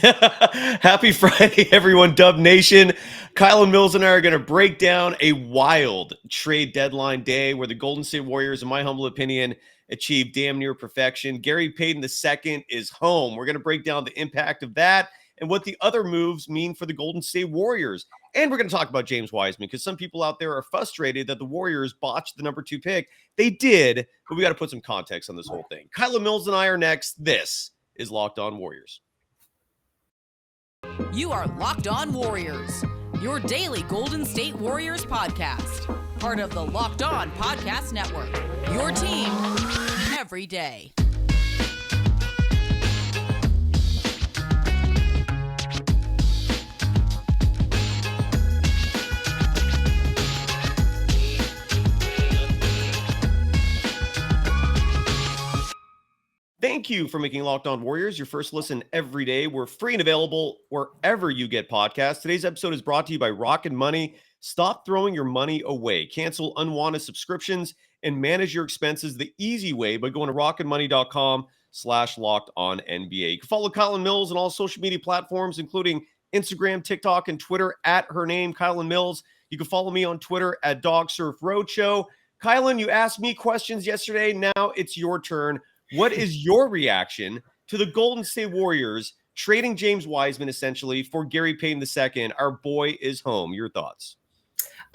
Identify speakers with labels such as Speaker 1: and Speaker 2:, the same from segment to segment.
Speaker 1: Happy Friday, everyone, Dub Nation. Kylen Mills and I are going to break down a wild trade deadline day where the Golden State Warriors, in my humble opinion, achieved damn near perfection. Gary Payton II is home. We're going to break down the impact of that and what the other moves mean for the Golden State Warriors. And we're going to talk about James Wiseman because some people out there are frustrated that the Warriors botched the number 2 pick. They did, but we got to put some context on this whole thing. Kylen Mills and I are next. This is Locked On Warriors.
Speaker 2: You are Locked On Warriors, your daily Golden State Warriors podcast. Part of the Locked On Podcast Network, your team every day.
Speaker 1: Thank you for making Locked On Warriors your first listen every day. We're free and available wherever you get podcasts. Today's episode is brought to you by Rocket Money. Stop throwing your money away. Cancel unwanted subscriptions and manage your expenses the easy way by going to rocketmoney.com/lockedonnba. You can follow Kylen Mills on all social media platforms, including Instagram, TikTok, and Twitter at her name, Kylen Mills. You can follow me on Twitter at DogSurfRoadshow. Kylen, you asked me questions yesterday. Now it's your turn. What is your reaction to the Golden State Warriors trading James Wiseman essentially for Gary Payton II? Our boy is home. Your thoughts?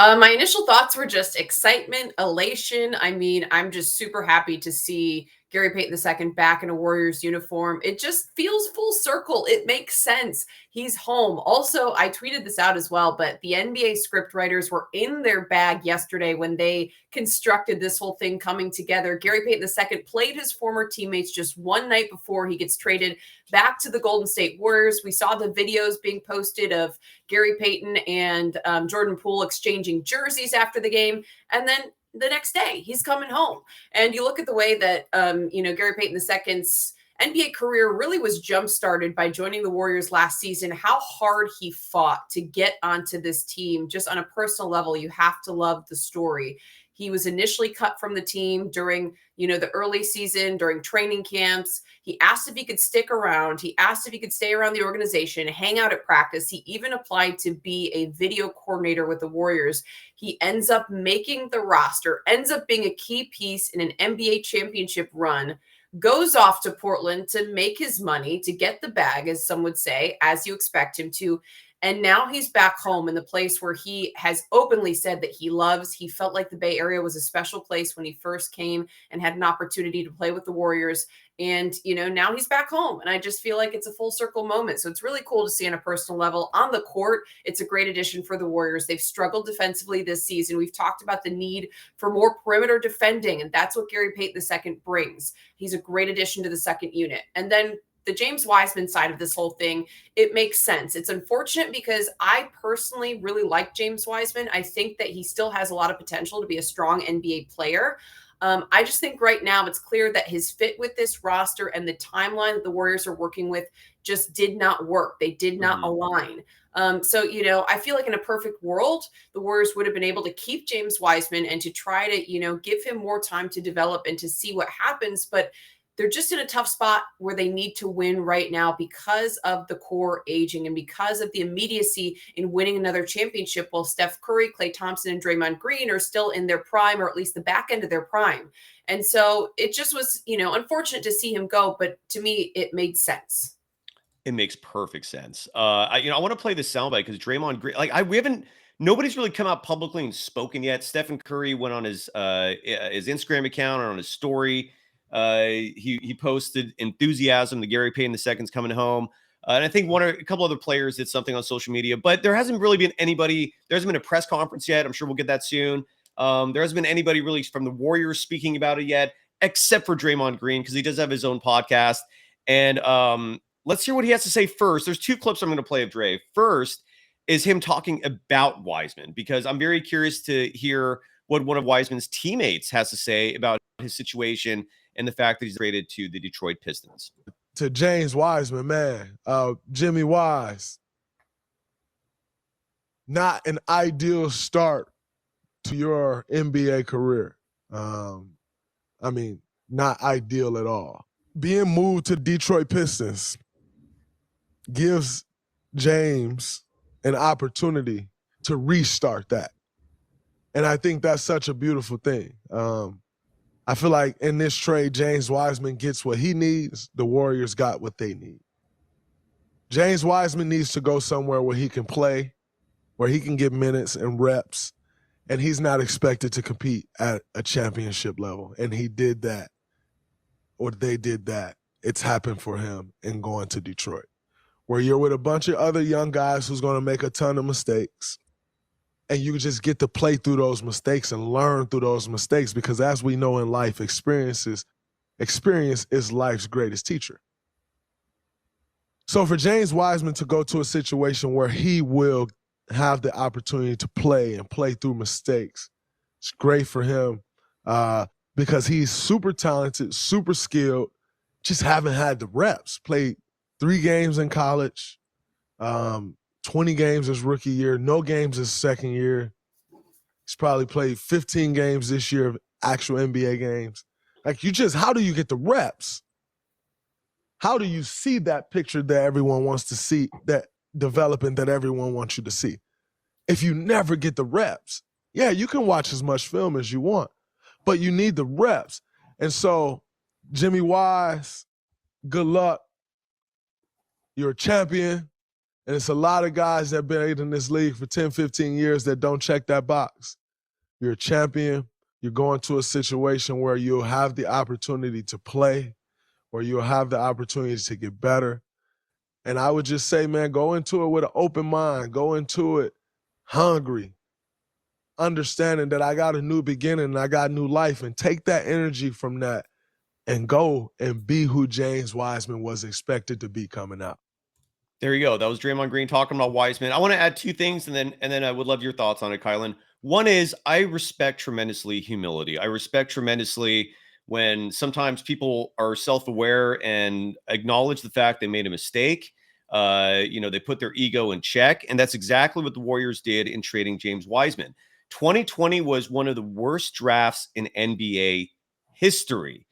Speaker 3: My initial thoughts were just excitement, elation. I mean, I'm just super happy to see Gary Payton II back in a Warriors uniform. It just feels full circle. It makes sense. He's home. Also, I tweeted this out as well, but the NBA script writers were in their bag yesterday when they constructed this whole thing coming together. Gary Payton II played his former teammates just one night before he gets traded back to the Golden State Warriors. We saw the videos being posted of Gary Payton and Jordan Poole exchanging jerseys after the game. And then the next day he's coming home. And you look at the way that, Gary Payton II's NBA career really was jump-started by joining the Warriors last season, how hard he fought to get onto this team. Just on a personal level, you have to love the story. He was initially cut from the team during, the early season, during training camps. He asked if he could stick around. He asked if he could stay around the organization, hang out at practice. He even applied to be a video coordinator with the Warriors. He ends up making the roster, ends up being a key piece in an NBA championship run, goes off to Portland to make his money, to get the bag, as some would say, as you expect him to. And now he's back home in the place where he has openly said that he loves. He felt like the Bay Area was a special place when he first came and had an opportunity to play with the Warriors. And, now he's back home. And I just feel like it's a full circle moment. So it's really cool to see on a personal level. On the court, it's a great addition for the Warriors. They've struggled defensively this season. We've talked about the need for more perimeter defending, and that's what Gary Payton II brings. He's a great addition to the second unit. And then the James Wiseman side of this whole thing, it makes sense. It's unfortunate because I personally really like James Wiseman. I think that he still has a lot of potential to be a strong NBA player. I just think right now it's clear that his fit with this roster and the timeline that the Warriors are working with just did not work. They did not align. So, I feel like in a perfect world, the Warriors would have been able to keep James Wiseman and to try to, give him more time to develop and to see what happens. But they're just in a tough spot where they need to win right now because of the core aging and because of the immediacy in winning another championship while Steph Curry, Klay Thompson, and Draymond Green are still in their prime, or at least the back end of their prime. And so it just was, unfortunate to see him go, but to me, it made sense.
Speaker 1: It makes perfect sense. I want to play this soundbite because Draymond Green, nobody's really come out publicly and spoken yet. Stephen Curry went on his Instagram account or on his story. He posted enthusiasm. The Gary Payton II's coming home. And I think a couple other players did something on social media, but there hasn't really been anybody. There hasn't been a press conference yet. I'm sure we'll get that soon. There hasn't been anybody really from the Warriors speaking about it yet, except for Draymond Green, because he does have his own podcast. And let's hear what he has to say first. There's 2 clips I'm going to play of Dre. First is him talking about Wiseman, because I'm very curious to hear what one of Wiseman's teammates has to say about his situation and the fact that he's traded to the Detroit Pistons.
Speaker 4: To James Wiseman, man, Jimmy Wise, not an ideal start to your NBA career. Not ideal at all. Being moved to Detroit Pistons, gives James an opportunity to restart that. And I think that's such a beautiful thing. I feel like in this trade, James Wiseman gets what he needs. The Warriors got what they need. James Wiseman needs to go somewhere where he can play, where he can get minutes and reps, and he's not expected to compete at a championship level. And he did that, or they did that. It's happened for him in going to Detroit, where you're with a bunch of other young guys who's going to make a ton of mistakes. And you just get to play through those mistakes and learn through those mistakes, because as we know in life, experience is life's greatest teacher. So for James Wiseman to go to a situation where he will have the opportunity to play and play through mistakes, it's great for him because he's super talented, super skilled, just haven't had the reps. Played 3 games in college, 20 games his rookie year, no games his second year. He's probably played 15 games this year of actual NBA games. Like, how do you get the reps? How do you see that picture that everyone wants to see, that developing that everyone wants you to see? If you never get the reps, yeah, you can watch as much film as you want, but you need the reps. And so, Jimmy Wise, good luck. You're a champion. And it's a lot of guys that have been in this league for 10, 15 years that don't check that box. You're a champion. You're going to a situation where you'll have the opportunity to play, where you'll have the opportunity to get better. And I would just say, man, go into it with an open mind. Go into it hungry, understanding that I got a new beginning and I got new life, and take that energy from that and go and be who James Wiseman was expected to be coming out.
Speaker 1: There you go. That was Draymond Green talking about Wiseman. I want to add 2 things, and then I would love your thoughts on it, Kylen. One is, I respect tremendously humility. I respect tremendously when sometimes people are self-aware and acknowledge the fact they made a mistake. They put their ego in check, and that's exactly what the Warriors did in trading James Wiseman. 2020 was one of the worst drafts in NBA history.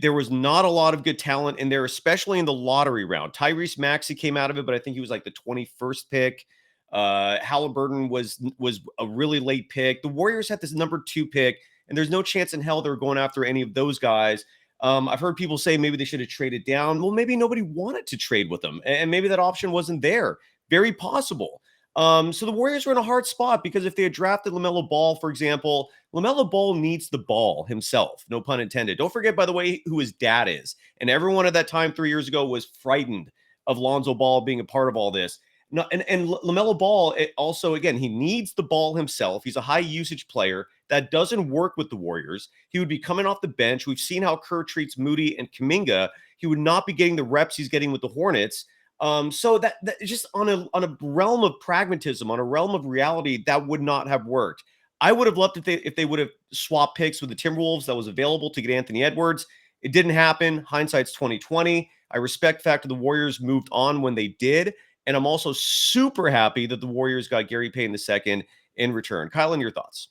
Speaker 1: There was not a lot of good talent in there, especially in the lottery round. Tyrese Maxey came out of it, but I think he was like the 21st pick. Halliburton was a really late pick. The Warriors had this number 2 pick, and there's no chance in hell they're going after any of those guys. I've heard people say maybe they should have traded down. Well, maybe nobody wanted to trade with them, and maybe that option wasn't there. Very possible. So the Warriors were in a hard spot, because if they had drafted LaMelo Ball, for example, LaMelo Ball needs the ball himself, no pun intended. Don't forget, by the way, who his dad is. And everyone at that time 3 years ago was frightened of Lonzo Ball being a part of all this. No, and LaMelo Ball, also, again, he needs the ball himself. He's a high usage player. That doesn't work with the Warriors. He would be coming off the bench. We've seen how Kerr treats Moody and Kuminga. He would not be getting the reps he's getting with the Hornets. So that just on a realm of pragmatism, on a realm of reality, that would not have worked. I would have loved if they would have swapped picks with the Timberwolves that was available to get Anthony Edwards. It didn't happen. Hindsight's 2020. I respect the fact that the Warriors moved on when they did. And I'm also super happy that the Warriors got Gary Payton II in return. Kylen, your thoughts?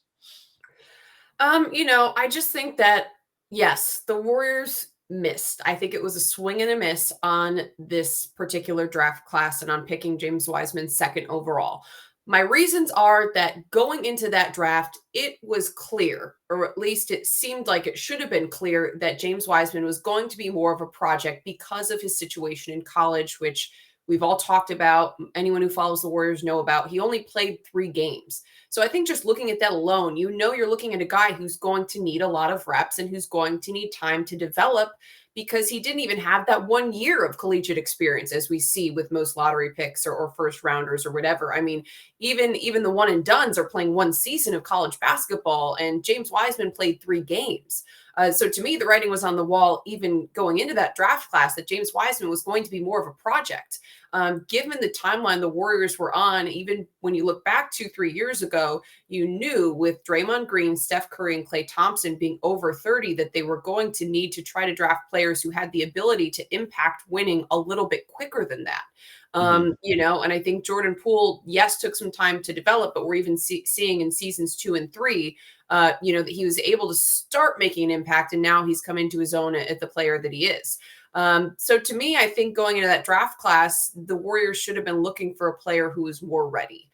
Speaker 3: I just think that, yes, the Warriors missed. I think it was a swing and a miss on this particular draft class and on picking James Wiseman 2nd overall. My reasons are that going into that draft, it was clear, or at least it seemed like it should have been clear, that James Wiseman was going to be more of a project because of his situation in college, which we've all talked about. Anyone who follows the Warriors know about. He only played 3 games. So I think just looking at that alone, you're looking at a guy who's going to need a lot of reps and who's going to need time to develop, because he didn't even have that 1 year of collegiate experience, as we see with most lottery picks or first rounders or whatever. I mean, even the one and dones are playing 1 season of college basketball, and James Wiseman played 3 games. So to me, the writing was on the wall, even going into that draft class, that James Wiseman was going to be more of a project. Given the timeline the Warriors were on, even when you look back 2-3 years ago, you knew with Draymond Green, Steph Curry, and Klay Thompson being over 30 that they were going to need to try to draft players who had the ability to impact winning a little bit quicker than that. And I think Jordan Poole, yes, took some time to develop, but we're even seeing in seasons 2 and 3, that he was able to start making an impact, and now he's come into his own at the player that he is. So to me, I think going into that draft class, the Warriors should have been looking for a player who is more ready,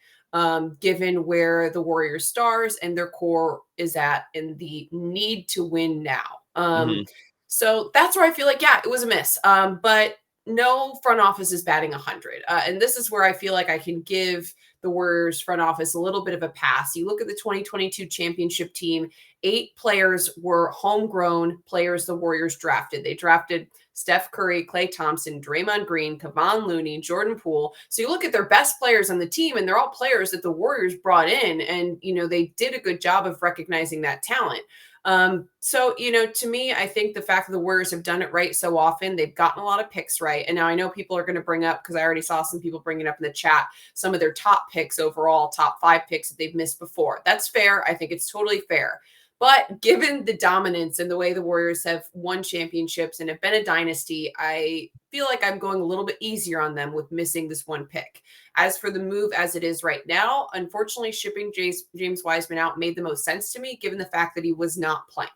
Speaker 3: given where the Warriors stars and their core is at and the need to win now. So that's where I feel like, yeah, it was a miss. But no front office is batting 100. And this is where I feel like I can give the Warriors front office a little bit of a pass. You look at the 2022 championship team, 8 players were homegrown players the Warriors drafted. They drafted Steph Curry, Klay Thompson, Draymond Green, Kevon Looney, Jordan Poole. So you look at their best players on the team, and they're all players that the Warriors brought in. And, they did a good job of recognizing that talent. So, to me, I think the fact that the Warriors have done it right so often, they've gotten a lot of picks right. And now I know people are going to bring up, because I already saw some people bringing up in the chat, some of their top picks overall, top 5 picks that they've missed before. That's fair. I think it's totally fair. But given the dominance and the way the Warriors have won championships and have been a dynasty, I feel like I'm going a little bit easier on them with missing this one pick. As for the move as it is right now, unfortunately, shipping James Wiseman out made the most sense to me, given the fact that he was not playing.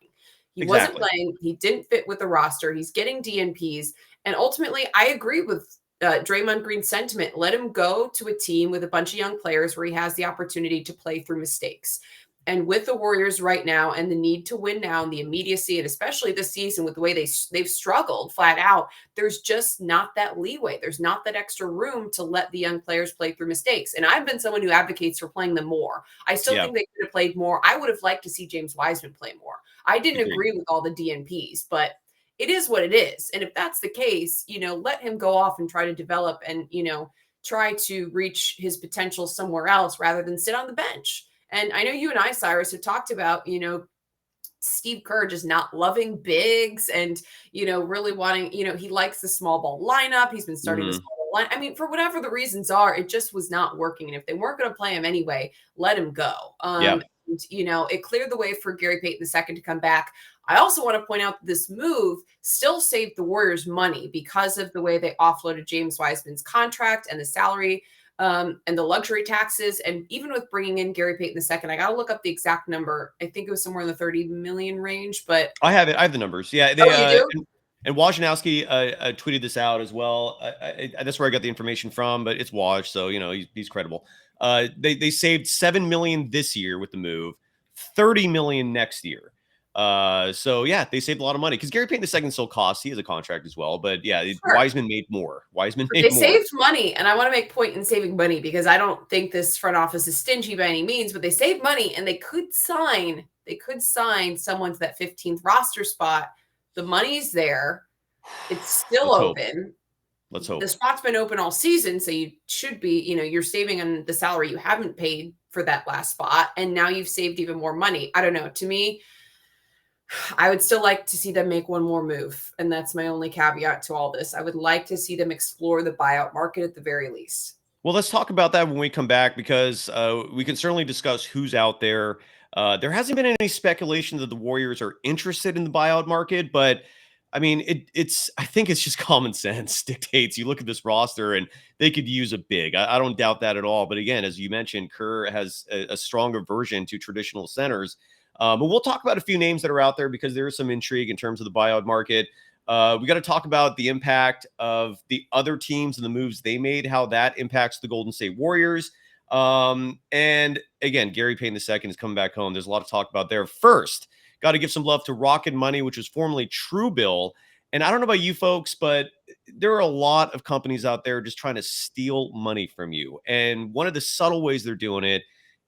Speaker 3: He wasn't playing. He didn't fit with the roster. He's getting DNPs. And ultimately, I agree with Draymond Green's sentiment. Let him go to a team with a bunch of young players where he has the opportunity to play through mistakes. And with the Warriors right now and the need to win now and the immediacy, and especially this season with the way they've struggled flat out, there's just not that leeway. There's not that extra room to let the young players play through mistakes. And I've been someone who advocates for playing them more. I still think they could have played more. I would have liked to see James Wiseman play more. I didn't agree with all the DNPs, but it is what it is. And if that's the case, let him go off and try to develop and, try to reach his potential somewhere else rather than sit on the bench. And I know you and I, Cyrus, have talked about, Steve Kerr just not loving bigs and, really wanting, he likes the small ball lineup. He's been starting the small ball line. I mean, for whatever the reasons are, it just was not working. And if they weren't going to play him anyway, let him go. And, it cleared the way for Gary Payton II to come back. I also want to point out that this move still saved the Warriors money because of the way they offloaded James Wiseman's contract and the salary and the luxury taxes. And even with bringing in Gary Payton II, I got to look up the exact number. I think it was somewhere in the 30 million range, but
Speaker 1: I have it. I have the numbers. Yeah. They,
Speaker 3: you do?
Speaker 1: And Wojnarowski tweeted this out as well. That's where I got the information from, but it's Woj, so he's credible. They saved $7 million this year with the move, $30 million next year. So yeah, they saved a lot of money because Gary Payton II still costs. He has a contract as well, but yeah,
Speaker 3: Sure.
Speaker 1: Wiseman made more.
Speaker 3: They saved money, and I want to make point in saving money because I don't think this front office is stingy by any means, but they saved money and they could sign someone to that 15th roster spot. The money's there. It's still open.
Speaker 1: Let's hope.
Speaker 3: The spot's been open all season, so you should be, you're saving on the salary you haven't paid for that last spot, and now you've saved even more money. I don't know. To me, I would still like to see them make one more move, and that's my only caveat to all this. I would like to see them explore the buyout market at the very least.
Speaker 1: Well, let's talk about that when we come back because we can certainly discuss who's out there. There hasn't been any speculation that the Warriors are interested in the buyout market, but I mean, I think it's just common sense dictates. You look at this roster and they could use a big. I don't doubt that at all. But again, as you mentioned, Kerr has a stronger version to traditional centers. But we'll talk about a few names that are out there because there is some intrigue in terms of the buyout market. We got to talk about the impact of the other teams and the moves they made, how that impacts the Golden State Warriors. And again, Gary Payton II is coming back home. There's a lot to talk about there. First, got to give some love to Rocket Money, which was formerly Truebill. And I don't know about you folks, but there are a lot of companies out there just trying to steal money from you. And one of the subtle ways they're doing it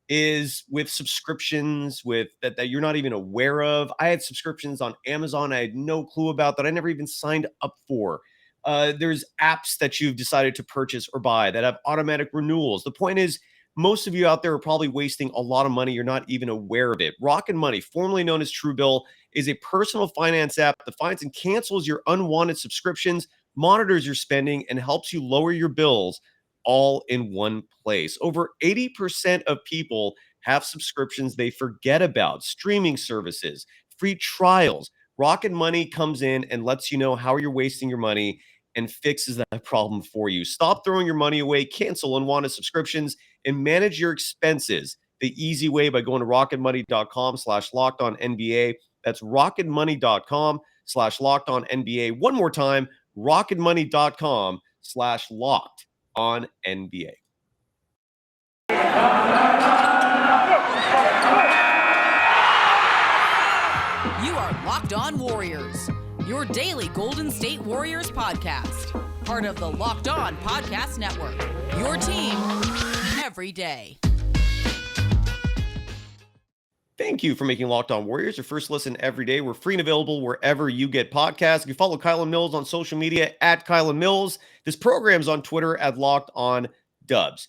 Speaker 1: is with subscriptions with that you're not even aware of. I had subscriptions on Amazon I had no clue about that I never even signed up for. There's apps that you've decided to purchase or buy that have automatic renewals. The point is, most of you out there are probably wasting a lot of money. You're not even aware of it. Rocket Money, formerly known as Truebill, is a personal finance app that finds and cancels your unwanted subscriptions, monitors your spending, and helps you lower your bills all in one place. Over 80% of people have subscriptions they forget about, streaming services, free trials. Rocket Money comes in and lets you know how you're wasting your money and fixes that problem for you. Stop throwing your money away, cancel unwanted subscriptions, and manage your expenses the easy way by going to rocketmoney.com/lockedonnba. That's rocketmoney.com/lockedonnba. One more time, rocketmoney.com/locked-on-NBA.
Speaker 2: You are Locked On Warriors, your daily Golden State Warriors podcast. Part of the Locked On Podcast Network, your team every day.
Speaker 1: Thank you for making Locked On Warriors your first listen every day. We're free and available wherever you get podcasts. You can follow Kylen Mills on social media at Kylen Mills. This program's on Twitter at Locked On Dubs.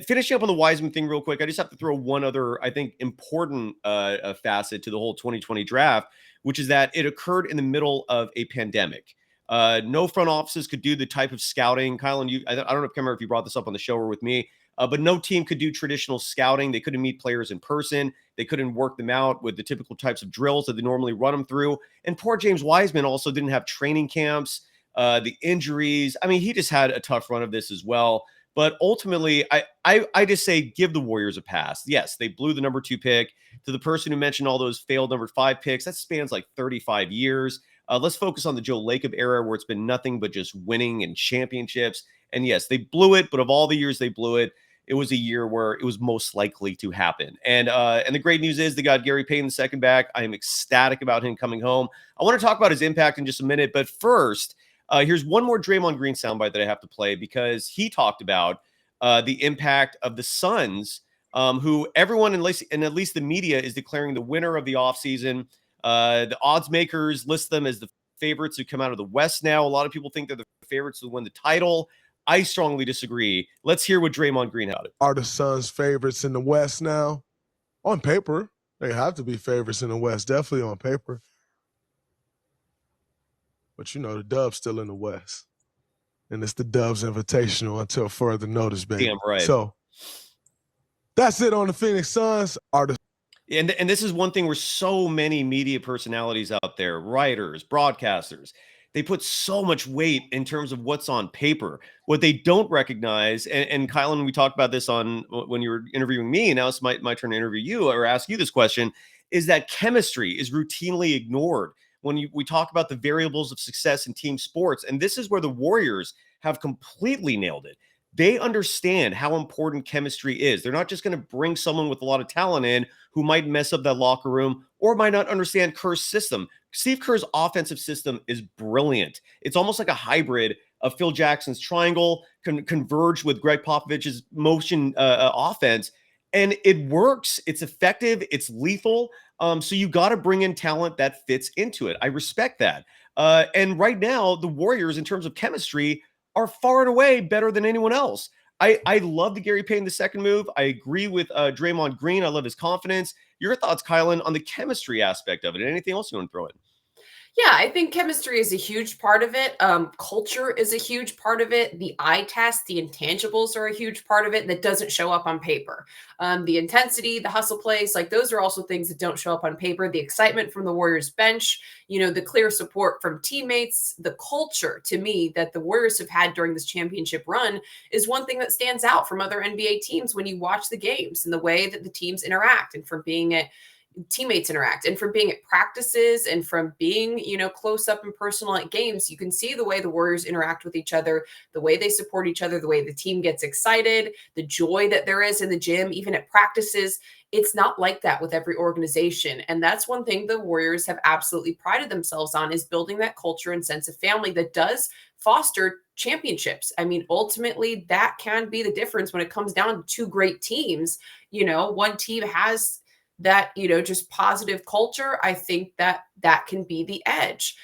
Speaker 1: Finishing up on the Wiseman thing real quick, I just have to throw one other, I think, important facet to the whole 2020 draft, which is that it occurred in the middle of a pandemic. No front offices could do the type of scouting. Kylen, I don't know, I can't remember if you brought this up on the show or with me, but no team could do traditional scouting. They couldn't meet players in person. They couldn't work them out with the typical types of drills that they normally run them through. And poor James Wiseman also didn't have training camps, the injuries. I mean, he just had a tough run of this as well. But ultimately, I just say give the Warriors a pass. Yes, they blew the number 2 pick. To the person who mentioned all those failed number 5 picks, that spans like 35 years. Let's focus on the Joe Lacob era where it's been nothing but just winning and championships. And yes, they blew it, but of all the years they blew it, it was a year where it was most likely to happen. And the great news is they got Gary Payton II back. I am ecstatic about him coming home. I want to talk about his impact in just a minute, but first, here's one more Draymond Green soundbite that I have to play because he talked about the impact of the Suns, who everyone, at least the media, is declaring the winner of the offseason. The odds makers list them as the favorites who come out of the West now. A lot of people think they're the favorites to win the title. I strongly disagree. Let's hear what Draymond Green had.
Speaker 4: Are the Suns favorites in the West now? On paper, they have to be favorites in the West, definitely on paper. But you know, the Dubs still in the West. And it's the Dubs Invitational until further notice, baby.
Speaker 1: Damn right.
Speaker 4: So that's it on the Phoenix Suns.
Speaker 1: And this is one thing where so many media personalities out there, writers, broadcasters, they put so much weight in terms of what's on paper. What they don't recognize, and Kylen, we talked about this on when you were interviewing me, and now it's my turn to interview you or ask you this question, is that chemistry is routinely ignored when we talk about the variables of success in team sports. And this is where the Warriors have completely nailed it. They understand how important chemistry is. They're not just going to bring someone with a lot of talent in who might mess up that locker room or might not understand Kerr's system. Steve Kerr's offensive system is brilliant. It's almost like a hybrid of Phil Jackson's triangle converged with Greg Popovich's motion offense. And it works. It's effective. It's lethal. So you got to bring in talent that fits into it. I respect that. And right now, the Warriors, in terms of chemistry, are far and away better than anyone else. I love the Gary Payton II move. I agree with Draymond Green. I love his confidence. Your thoughts, Kylen, on the chemistry aspect of it? And anything else you want to throw in?
Speaker 3: Yeah, I think chemistry is a huge part of it. Culture is a huge part of it. The eye test, the intangibles are a huge part of it that doesn't show up on paper. The intensity, the hustle plays, like those are also things that don't show up on paper. The excitement from the Warriors bench, you know, the clear support from teammates, the culture to me that the Warriors have had during this championship run is one thing that stands out from other NBA teams when you watch the games and the way that the teams interact and from being at teammates interact and from being at practices and from being, you know, close up and personal at games, you can see the way the Warriors interact with each other, the way they support each other, the way the team gets excited, the joy that there is in the gym, even at practices. It's not like that with every organization. And that's one thing the Warriors have absolutely prided themselves on is building that culture and sense of family that does foster championships. I mean, ultimately that can be the difference when it comes down to two great teams. You know, one team has that, you know, just positive culture. I think that that can be the edge.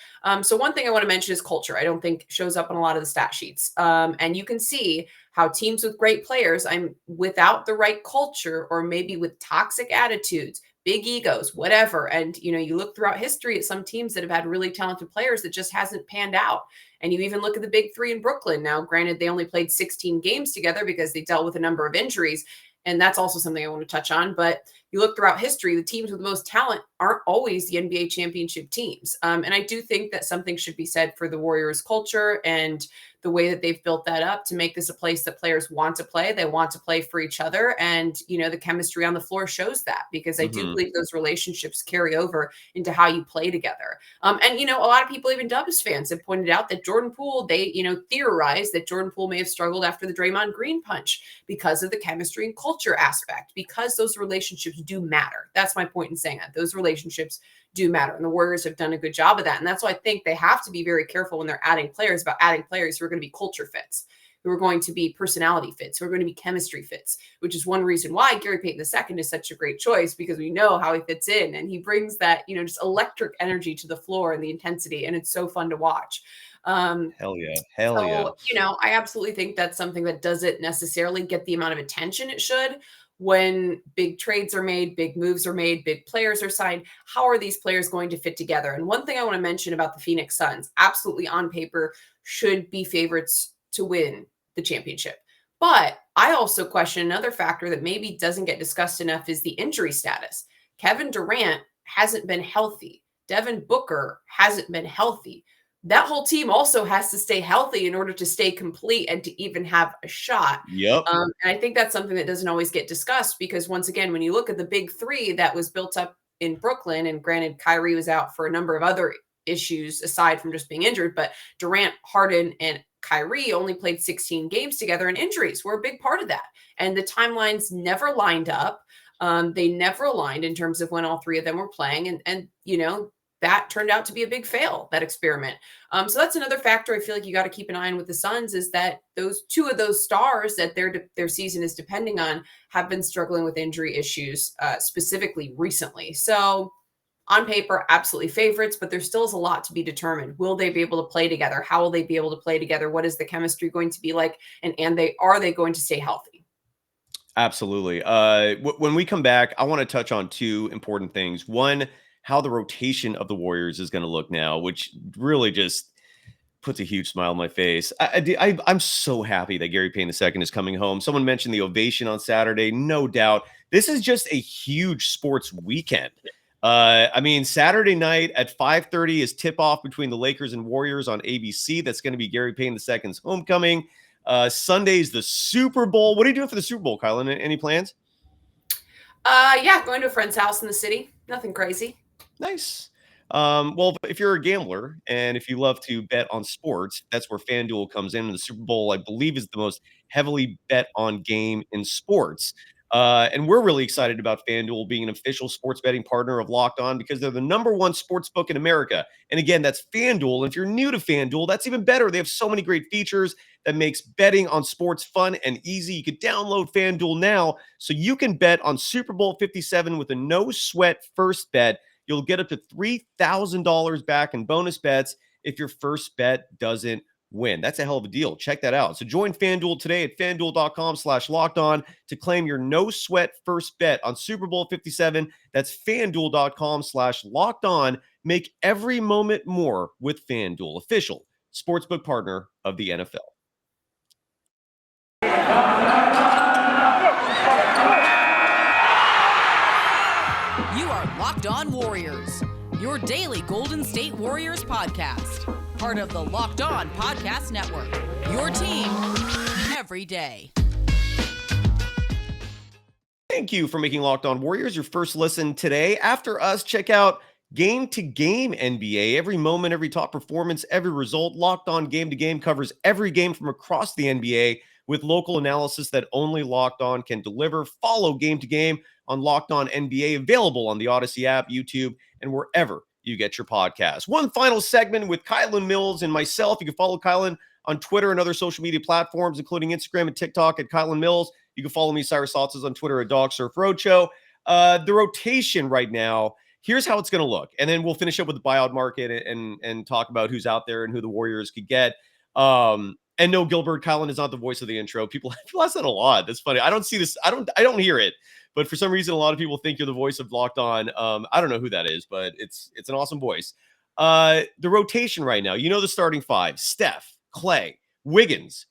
Speaker 3: So one thing I want to mention is culture. I don't think shows up on a lot of the stat sheets. And you can see how teams with great players, without the right culture or maybe with toxic attitudes, big egos, whatever. And, you know, you look throughout history at some teams that have had really talented players that just hasn't panned out. And you even look at the big three in Brooklyn. Now, granted, they only played 16 games together because they dealt with a number of injuries. And that's also something I want to touch on. But you look throughout history, the teams with the most talent aren't always the NBA championship teams. And I do think that something should be said for the Warriors culture and the way that they've built that up to make this a place that players want to play. They want to play for each other. And, the chemistry on the floor shows that, because I do believe those relationships carry over into how you play together. And, a lot of people, even Dubs fans, have pointed out that Jordan Poole, they, theorized that Jordan Poole may have struggled after the Draymond Green punch because of the chemistry and culture aspect, because those relationships do matter. That's my point in saying that. Those relationships do matter. And the Warriors have done a good job of that. And that's why I think they have to be very careful when they're adding players about adding players who are going to be culture fits, who are going to be personality fits, who are going to be chemistry fits, which is one reason why Gary Payton II is such a great choice, because we know how he fits in and he brings that, just electric energy to the floor and the intensity. And it's so fun to watch.
Speaker 1: Hell yeah. Hell yeah.
Speaker 3: I absolutely think that's something that doesn't necessarily get the amount of attention it should. When big trades are made, big moves are made, big players are signed, how are these players going to fit together? And one thing I want to mention about the Phoenix Suns, absolutely on paper should be favorites to win the championship. But I also question another factor that maybe doesn't get discussed enough is the injury status. Kevin Durant hasn't been healthy. Devin Booker hasn't been healthy. That whole team also has to stay healthy in order to stay complete and to even have a shot.
Speaker 1: Yep.
Speaker 3: And I think that's something that doesn't always get discussed, because once again, when you look at the big three that was built up in Brooklyn, and granted, Kyrie was out for a number of other issues aside from just being injured, but Durant, Harden, and Kyrie only played 16 games together, and injuries were a big part of that. And the timelines never lined up. They never aligned in terms of when all three of them were playing. And that turned out to be a big fail, that experiment. So that's another factor I feel like you got to keep an eye on with the Suns, is that those two of those stars that their season is depending on have been struggling with injury issues, specifically recently. So on paper, absolutely favorites, but there still is a lot to be determined. Will they be able to play together? How will they be able to play together? What is the chemistry going to be like? And are they going to stay healthy?
Speaker 1: Absolutely. When we come back, I want to touch on two important things. One, how the rotation of the Warriors is going to look now, which really just puts a huge smile on my face. I'm so happy that Gary Payton II is coming home. Someone mentioned the ovation on Saturday. No doubt. This is just a huge sports weekend. Saturday night at 5:30 is tip-off between the Lakers and Warriors on ABC. That's going to be Gary Payton II's homecoming. Sunday's the Super Bowl. What are you doing for the Super Bowl, Kylen? Any plans?
Speaker 3: Yeah, going to a friend's house in the city. Nothing crazy.
Speaker 1: Nice. Well, if you're a gambler and if you love to bet on sports, that's where FanDuel comes in. And the Super Bowl, I believe, is the most heavily bet on game in sports. And we're really excited about FanDuel being an official sports betting partner of Locked On, because they're the #1 sports book in America. And again, that's FanDuel. And if you're new to FanDuel, that's even better. They have so many great features that makes betting on sports fun and easy. You could download FanDuel now so you can bet on Super Bowl 57 with a no-sweat first bet. You'll get up to $3,000 back in bonus bets if your first bet doesn't win. That's a hell of a deal. Check that out. So join FanDuel today at FanDuel.com/lockedon to claim your no sweat first bet on Super Bowl 57. That's FanDuel.com/lockedon. Make every moment more with FanDuel, official sportsbook partner of the NFL.
Speaker 2: You are Locked On Warriors, your daily Golden State Warriors podcast. Part of the Locked On Podcast Network, your team every day.
Speaker 1: Thank you for making Locked On Warriors your first listen today. After us, check out Game to Game NBA. Every moment, every top performance, every result. Locked On Game to Game covers every game from across the NBA with local analysis that only Locked On can deliver. Follow Game to Game on Locked On NBA, available on the Odyssey app, YouTube, and wherever you get your podcasts. One final segment with Kylen Mills and myself. You can follow Kylen on Twitter and other social media platforms, including Instagram and TikTok at Kylen Mills. You can follow me, Cyrus Saatsaz, on Twitter at Dog Surf Roadshow. The rotation right now, here's how it's going to look. And then we'll finish up with the buyout market and talk about who's out there and who the Warriors could get. And no, Gilbert, Kylen is not the voice of the intro. People ask that a lot. That's funny. I don't see this. I don't hear it. But for some reason, a lot of people think you're the voice of Locked On. I don't know who that is, but it's an awesome voice. The rotation right now, the starting five: Steph, Clay, Wiggins,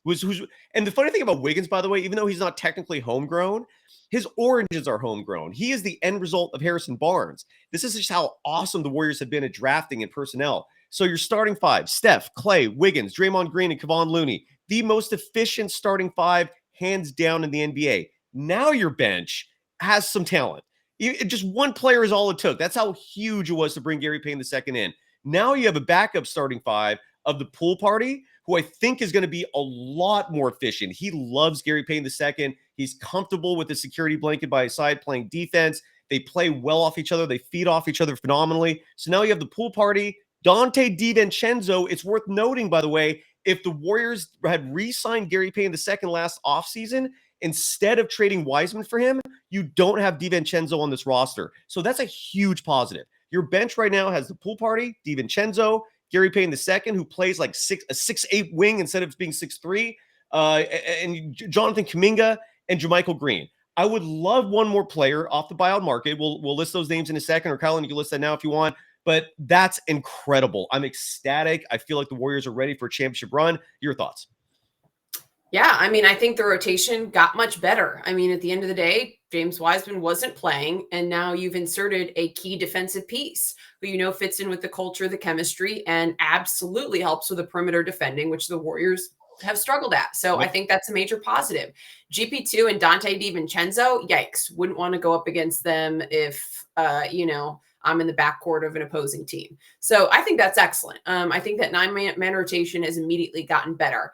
Speaker 1: and the funny thing about Wiggins, by the way, even though he's not technically homegrown, his origins are homegrown. He is the end result of Harrison Barnes. This is just how awesome the Warriors have been at drafting and personnel. So your starting five: Steph, Clay, Wiggins, Draymond Green, and Kevon Looney. The most efficient starting five, hands down, in the NBA. Now your bench has some talent. Just one player is all it took. That's how huge it was to bring Gary Payton II in. Now you have a backup starting five of the pool party, who I think is going to be a lot more efficient. He loves Gary Payton II. He's comfortable with the security blanket by his side playing defense. They play well off each other. They feed off each other phenomenally. So now you have the pool party. Dante DiVincenzo, it's worth noting, by the way, if the Warriors had re-signed Gary Payton II last offseason, instead of trading Wiseman for him, you don't have DiVincenzo on this roster. So that's a huge positive. Your bench right now has the pool party, DiVincenzo, Gary Payton II, who plays like a 6'8" wing instead of being 6'3", and Jonathan Kuminga and JaMychal Green. I would love one more player off the buyout market. We'll list those names in a second, or Kylen, you can list that now if you want. But that's incredible. I'm ecstatic. I feel like the Warriors are ready for a championship run. Your thoughts?
Speaker 3: Yeah, I mean, I think the rotation got much better. I mean, at the end of the day, James Wiseman wasn't playing, and now you've inserted a key defensive piece who fits in with the culture, the chemistry, and absolutely helps with the perimeter defending, which the Warriors have struggled at. So I think that's a major positive. GP2 and Dante DiVincenzo, yikes, wouldn't want to go up against them if, I'm in the backcourt of an opposing team. So I think that's excellent. I think that 9-man rotation has immediately gotten better.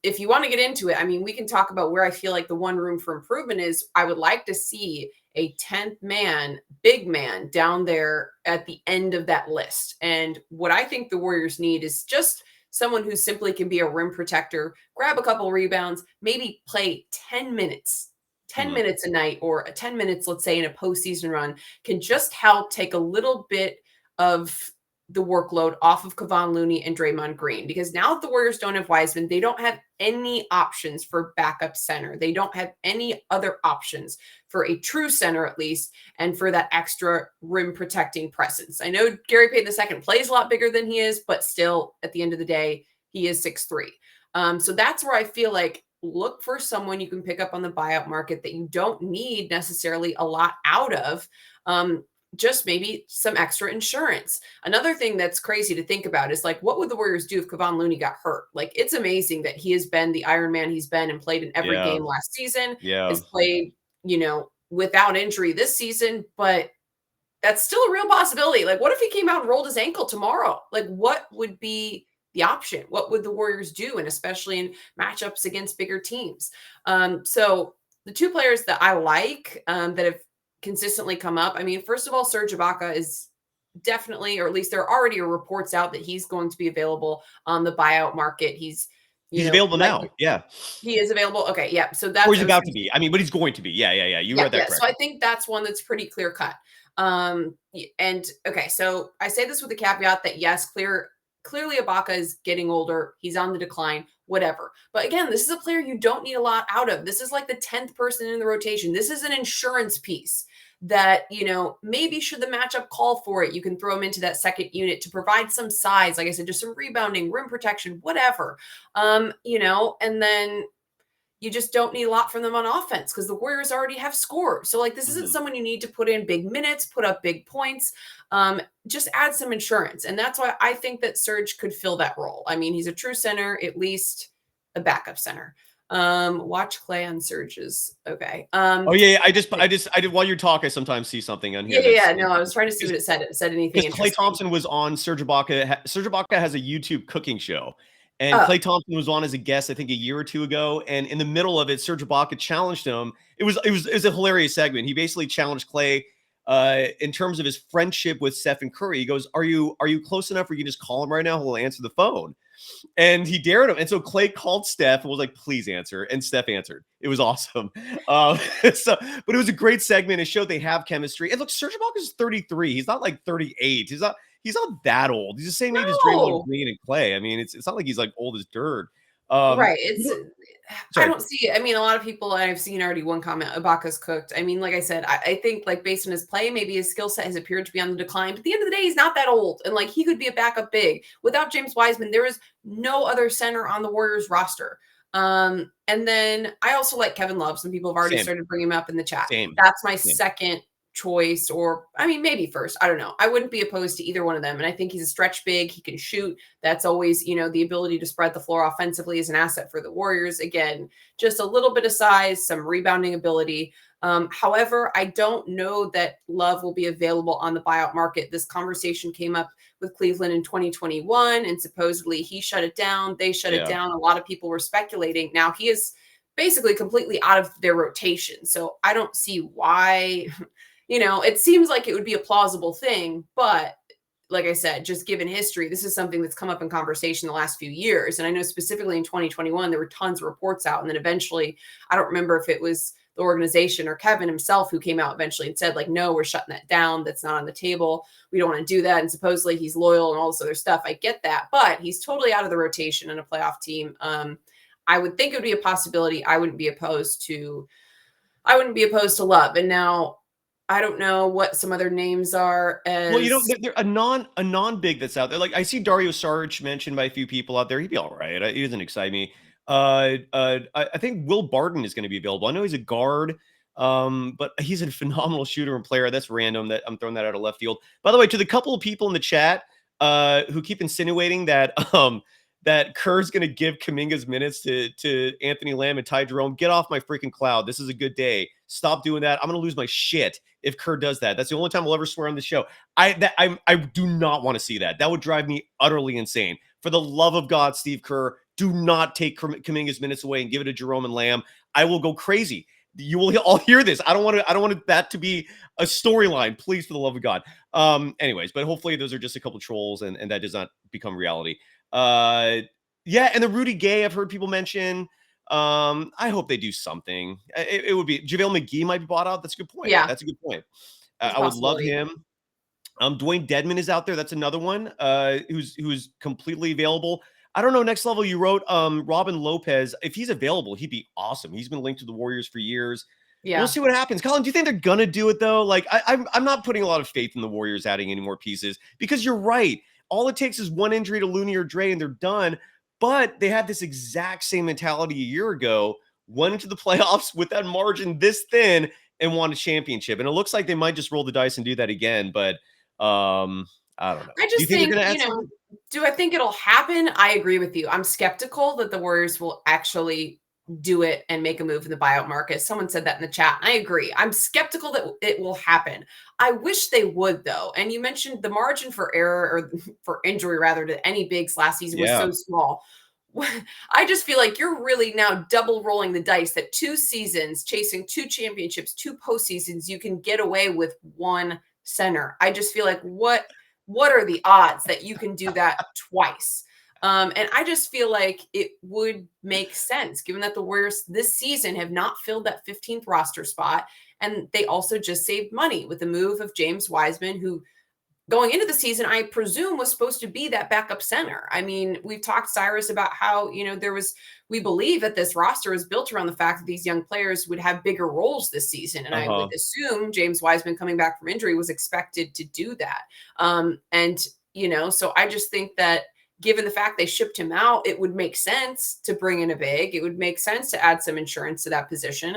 Speaker 3: If you want to get into it, I mean, we can talk about where I feel like the one room for improvement is. I would like to see a 10th man, big man down there at the end of that list. And what I think the Warriors need is just someone who simply can be a rim protector, grab a couple rebounds, maybe play 10 minutes. 10 minutes a night, or 10 minutes, let's say, in a postseason run, can just help take a little bit of the workload off of Kevon Looney and Draymond Green. Because now that the Warriors don't have Wiseman, they don't have any options for backup center. They don't have any other options for a true center, at least, and for that extra rim protecting presence. I know Gary Payton II plays a lot bigger than he is, but still, at the end of the day, he is 6'3". So that's where I feel like, look for someone you can pick up on the buyout market that you don't need necessarily a lot out of. Just maybe some extra insurance. Another thing that's crazy to think about is, like, what would the Warriors do if Kevon Looney got hurt? Like, it's amazing that he has been the Iron Man he's been and played in every game last season. Has played, without injury this season, but that's still a real possibility. Like, what if he came out and rolled his ankle tomorrow? Like, what would be the option? What would the Warriors do? And especially in matchups against bigger teams. So the two players that I like that have consistently come up. I mean, first of all, Serge Ibaka is definitely, or at least there already are reports out that he's going to be available on the buyout market. He's
Speaker 1: available now. Yeah.
Speaker 3: He is available. Okay. Yeah. So that's,
Speaker 1: or he's about to be. I mean, but he's going to be. Yeah. You read that correct.
Speaker 3: So I think that's one that's pretty clear cut. And okay, so I say this with the caveat that yes, clearly Ibaka is getting older. He's on the decline, whatever. But again, this is a player you don't need a lot out of. This is like the 10th person in the rotation. This is an insurance piece that, maybe should the matchup call for it, you can throw him into that second unit to provide some size. Like I said, just some rebounding, rim protection, whatever. And then you just don't need a lot from them on offense because the Warriors already have scored. So, like, this isn't someone you need to put in big minutes, put up big points. Just add some insurance. And that's why I think that Serge could fill that role. I mean, he's a true center, at least a backup center. Watch Clay on Serge's. Okay.
Speaker 1: I did while you talk, I sometimes see something on here.
Speaker 3: No, I was trying to see what it said. It said anything interesting.
Speaker 1: Klay Thompson was on Serge Ibaka. Serge Ibaka has a YouTube cooking show. And Klay Thompson was on as a guest, I think, a year or two ago. And in the middle of it, Serge Ibaka challenged him. It was a hilarious segment. He basically challenged Klay in terms of his friendship with Steph and Curry. He goes, "Are you close enough where you can just call him right now? He'll answer the phone." And he dared him. And so Klay called Steph and was like, "Please answer." And Steph answered. It was awesome. But it was a great segment. It showed they have chemistry. And look, Serge Ibaka is 33. He's not like 38. He's not that old. He's the same age as Draymond Green and Clay. I mean, it's not like he's like old as dirt.
Speaker 3: Right. I
Speaker 1: Sorry.
Speaker 3: don't see it. I mean, a lot of people I've seen already one comment, Ibaka's cooked. I mean, like I said, I think like based on his play, maybe his skill set has appeared to be on the decline. But at the end of the day, he's not that old. And like he could be a backup big. Without James Wiseman, there is no other center on the Warriors roster. And then I also like Kevin Love. Some people have already
Speaker 1: Same.
Speaker 3: started bringing him up in the chat.
Speaker 1: Same.
Speaker 3: That's my
Speaker 1: Same.
Speaker 3: second choice, or I mean, maybe first. I don't know. I wouldn't be opposed to either one of them. And I think he's a stretch big. He can shoot. That's always, you know, the ability to spread the floor offensively is an asset for the Warriors. Again, just a little bit of size, some rebounding ability. However, I don't know that Love will be available on the buyout market. This conversation came up with Cleveland in 2021, and supposedly he shut it down. They shut it down. A lot of people were speculating. Now he is basically completely out of their rotation. So I don't see why. You know, it seems like it would be a plausible thing, but like I said, just given history, this is something that's come up in conversation the last few years. And I know specifically in 2021, there were tons of reports out. And then eventually, I don't remember if it was the organization or Kevin himself who came out eventually and said, like, no, we're shutting that down. That's not on the table. We don't want to do that. And supposedly he's loyal and all this other stuff. I get that, but he's totally out of the rotation in a playoff team. I would think it would be a possibility. I wouldn't be opposed to Love. And now, I don't know what some other names are.
Speaker 1: Well, you know, they're a non-big that's out there. Like I see Dario Saric mentioned by a few people out there. He'd be all right. He doesn't excite me. I think Will Barton is going to be available. I know he's a guard, but he's a phenomenal shooter and player. That's random. That I'm throwing that out of left field. By the way, to the couple of people in the chat who keep insinuating that that Kerr's going to give Kuminga's minutes to Anthony Lamb and Ty Jerome, get off my freaking cloud. This is a good day. Stop doing that. I'm going to lose my shit if Kerr does that. That's the only time I'll ever swear on the show. I do not want to see that. That would drive me utterly insane. For the love of God, Steve Kerr, do not take Kuminga's minutes away and give it to Jerome and Lamb. I will go crazy. You will all hear this. I don't want that to be a storyline. Please, for the love of God. Anyways, but hopefully those are just a couple trolls and that does not become reality. Yeah, and the Rudy Gay, I've heard people mention. I hope they do something. It would be JaVale McGee might be bought out. That's a good point.
Speaker 3: Yeah,
Speaker 1: that's a good point. I would love him. Dwayne Dedman is out there. That's another one who's completely available. I don't know. Next level, you wrote Robin Lopez. If he's available, he'd be awesome. He's been linked to the Warriors for years. Yeah, we'll see what happens. Colin, do you think they're gonna do it though? Like, I'm not putting a lot of faith in the Warriors adding any more pieces because you're right. All it takes is one injury to Looney or Dre, and they're done. But they had this exact same mentality a year ago, went into the playoffs with that margin this thin and won a championship. And it looks like they might just roll the dice and do that again. But I don't know.
Speaker 3: I just think do I think it'll happen? I agree with you. I'm skeptical that the Warriors will actually do it and make a move in the buyout market. Someone said that in the chat. I agree. I'm skeptical that it will happen. I wish they would though. And you mentioned the margin for error or for injury rather to any bigs last season was so small. I just feel like you're really now double rolling the dice that 2 seasons chasing 2 championships, 2 postseasons, you can get away with 1 center. I just feel like what are the odds that you can do that twice? And I just feel like it would make sense given that the Warriors this season have not filled that 15th roster spot. And they also just saved money with the move of James Wiseman, who going into the season, I presume was supposed to be that backup center. I mean, we've talked, Cyrus, about how, you know, we believe that this roster is built around the fact that these young players would have bigger roles this season. And I would assume James Wiseman coming back from injury was expected to do that. And, you know, so I just think that given the fact they shipped him out, it would make sense to bring in a big. It would make sense to add some insurance to that position.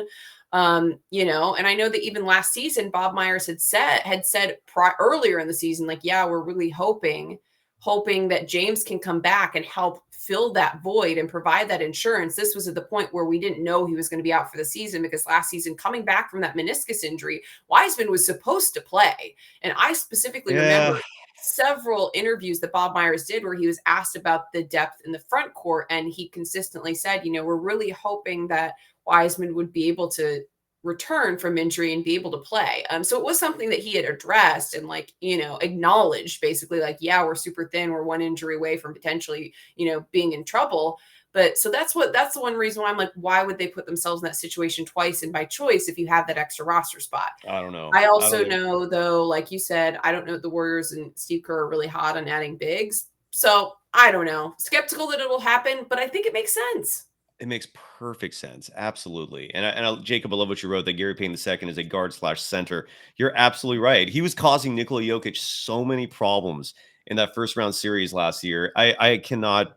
Speaker 3: You know, and I know that even last season, Bob Myers had said earlier in the season, like, yeah, we're really hoping that James can come back and help fill that void and provide that insurance. This was at the point where we didn't know he was going to be out for the season because last season, coming back from that meniscus injury, Wiseman was supposed to play. And I specifically remember several interviews that Bob Myers did where he was asked about the depth in the front court. And he consistently said, you know, we're really hoping that Wiseman would be able to return from injury and be able to play. So it was something that he had addressed and, like, you know, acknowledged basically, like, yeah, we're super thin. We're 1 injury away from potentially, you know, being in trouble. But so that's the one reason why I'm like, why would they put themselves in that situation twice and by choice if you have that extra roster spot?
Speaker 1: I don't know.
Speaker 3: I also know, though, like you said, I don't know if the Warriors and Steve Kerr are really hot on adding bigs. So I don't know. Skeptical that it will happen, but I think it makes sense.
Speaker 1: It makes perfect sense. Absolutely. Jacob, I love what you wrote that Gary Payton II is a guard/center. You're absolutely right. He was causing Nikola Jokic so many problems in that first round series last year. I cannot.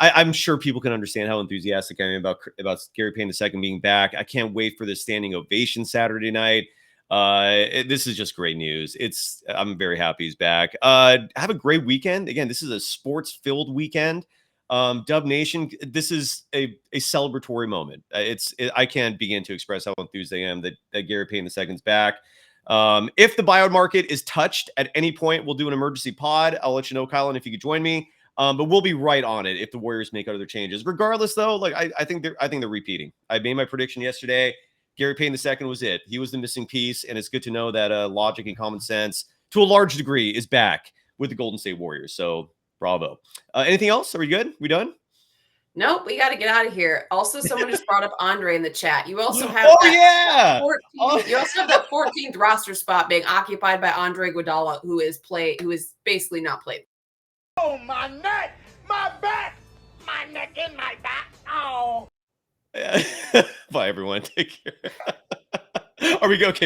Speaker 1: I'm sure people can understand how enthusiastic I am about Gary Payton II being back. I can't wait for this standing ovation Saturday night. This is just great news. I'm very happy he's back. Have a great weekend. Again, this is a sports-filled weekend. Dub Nation, this is a celebratory moment. I can't begin to express how enthused I am that Gary Payton II's back. If the buyout market is touched at any point, we'll do an emergency pod. I'll let you know, Kylen, if you could join me. But we'll be right on it if the Warriors make other changes. Regardless, though, like I think they're repeating. I made my prediction yesterday. Gary Payton II was it. He was the missing piece, and it's good to know that logic and common sense, to a large degree, is back with the Golden State Warriors. So bravo. Anything else? Are we good? We done?
Speaker 3: Nope, we got to get out of here. Also, someone just brought up Andre in the chat. You also have you also have that 14th roster spot being occupied by Andre Iguodala, who is basically not played.
Speaker 5: Oh, my neck, my back, my neck and my back. Oh.
Speaker 1: Bye, everyone. Take care. Are we okay?